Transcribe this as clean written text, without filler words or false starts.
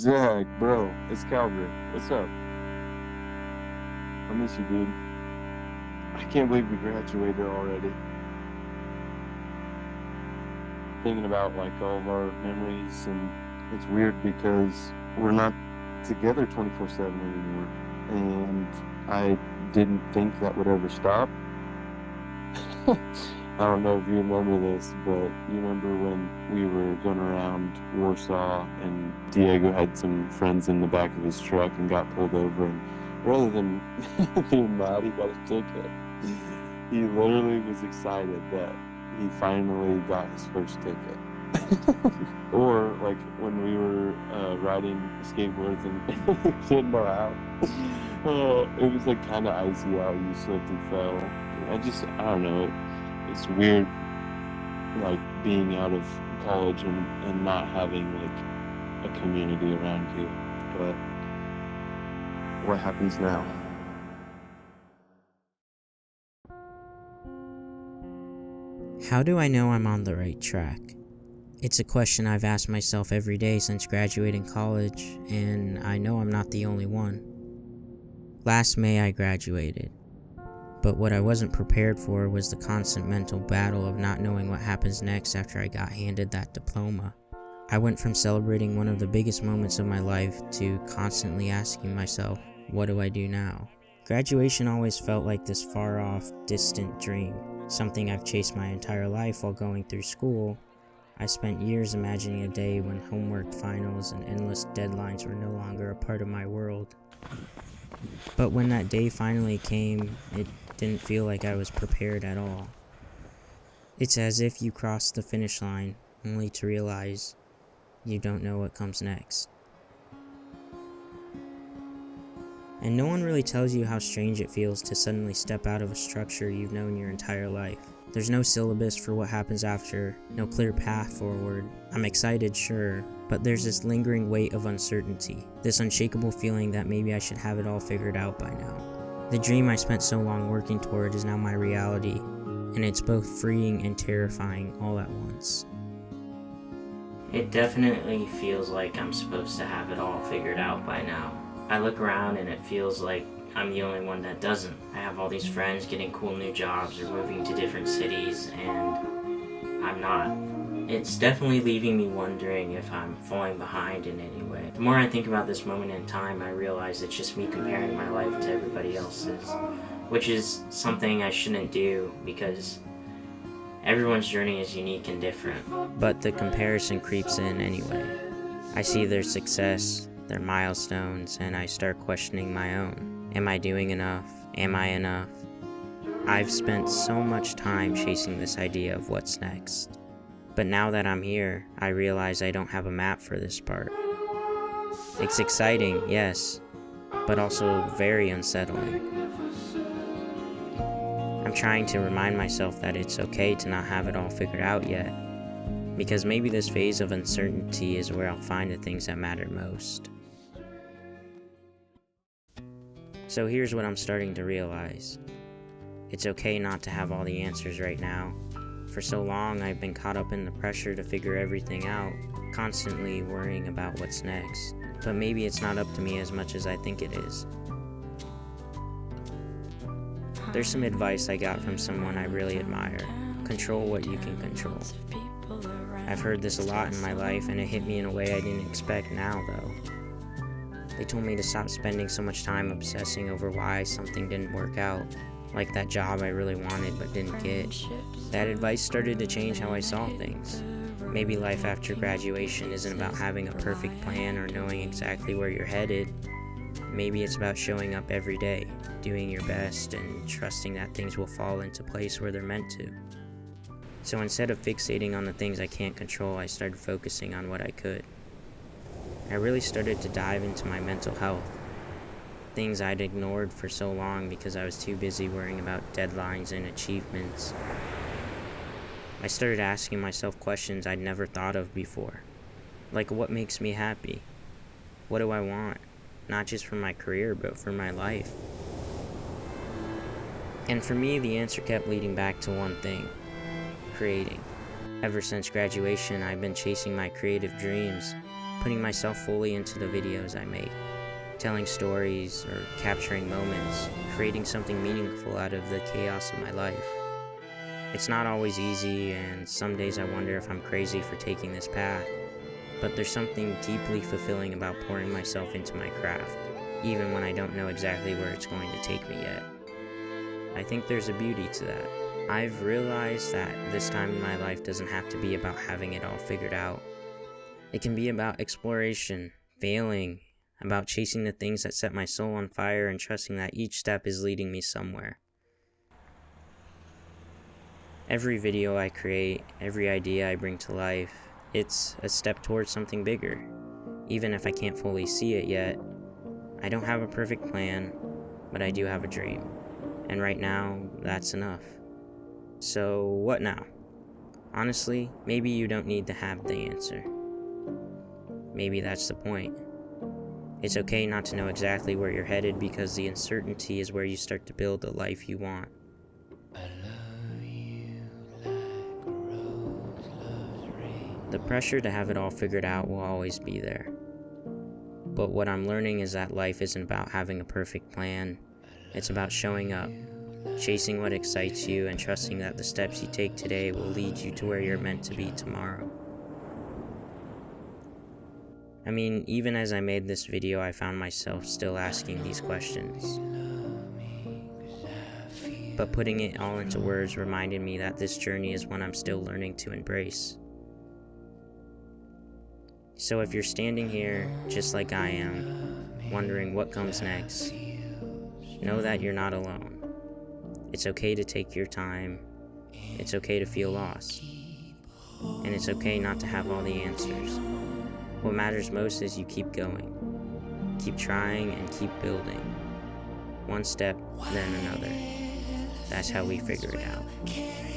Zach, bro, it's Calvary. What's up? I miss you, dude. I can't believe we graduated already. Thinking about like all of our memories, and it's weird because we're not together 24/7 anymore. And I didn't think that would ever stop. I don't know if you remember this, but you remember when we were going around Warsaw and Diego had some friends in the back of his truck and got pulled over, and rather than being mad he got a ticket, he literally was excited that he finally got his first ticket. Or like when we were riding skateboards and didn't know how. Oh, it was like kind of icy out. You slipped and fell. I don't know. It's weird, like being out of college and not having like a community around you. But what happens now? How do I know I'm on the right track? It's a question I've asked myself every day since graduating college, and I know I'm not the only one. Last May I graduated, but what I wasn't prepared for was the constant mental battle of not knowing what happens next after I got handed that diploma. I went from celebrating one of the biggest moments of my life to constantly asking myself, what do I do now? Graduation always felt like this far off, distant dream, something I've chased my entire life while going through school. I spent years imagining a day when homework, finals, and endless deadlines were no longer a part of my world. But when that day finally came, it didn't feel like I was prepared at all. It's as if you cross the finish line only to realize you don't know what comes next. And no one really tells you how strange it feels to suddenly step out of a structure you've known your entire life. There's no syllabus for what happens after, no clear path forward. I'm excited, sure, but there's this lingering weight of uncertainty, this unshakable feeling that maybe I should have it all figured out by now. The dream I spent so long working toward is now my reality, and it's both freeing and terrifying all at once. It definitely feels like I'm supposed to have it all figured out by now. I look around and it feels like I'm the only one that doesn't. I have all these friends getting cool new jobs or moving to different cities, and I'm not. It's definitely leaving me wondering if I'm falling behind in any way. The more I think about this moment in time, I realize it's just me comparing my life to everybody else's, which is something I shouldn't do because everyone's journey is unique and different. But the comparison creeps in anyway. I see their success, their milestones, and I start questioning my own. Am I doing enough? Am I enough? I've spent so much time chasing this idea of what's next. But now that I'm here, I realize I don't have a map for this part. It's exciting, yes, but also very unsettling. I'm trying to remind myself that it's okay to not have it all figured out yet, because maybe this phase of uncertainty is where I'll find the things that matter most. So here's what I'm starting to realize. It's okay not to have all the answers right now. For so long, I've been caught up in the pressure to figure everything out, constantly worrying about what's next. But maybe it's not up to me as much as I think it is. There's some advice I got from someone I really admire. Control what you can control. I've heard this a lot in my life, and it hit me in a way I didn't expect now, though. They told me to stop spending so much time obsessing over why something didn't work out, like that job I really wanted but didn't get. That advice started to change how I saw things. Maybe life after graduation isn't about having a perfect plan or knowing exactly where you're headed. Maybe it's about showing up every day, doing your best, and trusting that things will fall into place where they're meant to. So instead of fixating on the things I can't control, I started focusing on what I could. I really started to dive into my mental health, things I'd ignored for so long because I was too busy worrying about deadlines and achievements. I started asking myself questions I'd never thought of before, like what makes me happy? What do I want? Not just for my career, but for my life. And for me, the answer kept leading back to one thing: creating. Ever since graduation, I've been chasing my creative dreams, putting myself fully into the videos I make, telling stories or capturing moments, creating something meaningful out of the chaos of my life. It's not always easy, and some days I wonder if I'm crazy for taking this path, but there's something deeply fulfilling about pouring myself into my craft, even when I don't know exactly where it's going to take me yet. I think there's a beauty to that. I've realized that this time in my life doesn't have to be about having it all figured out. It can be about exploration, failing, about chasing the things that set my soul on fire and trusting that each step is leading me somewhere. Every video I create, every idea I bring to life, it's a step towards something bigger. Even if I can't fully see it yet, I don't have a perfect plan, but I do have a dream. And right now, that's enough. So what now? Honestly, maybe you don't need to have the answer. Maybe that's the point. It's okay not to know exactly where you're headed, because the uncertainty is where you start to build the life you want. The pressure to have it all figured out will always be there. But what I'm learning is that life isn't about having a perfect plan. It's about showing up, chasing what excites you, and trusting that the steps you take today will lead you to where you're meant to be tomorrow. I mean, even as I made this video, I found myself still asking these questions. But putting it all into words reminded me that this journey is one I'm still learning to embrace. So if you're standing here, just like I am, wondering what comes next, know that you're not alone. It's okay to take your time. It's okay to feel lost. And it's okay not to have all the answers. What matters most is you keep going. Keep trying and keep building. One step, then another. That's how we figure it out.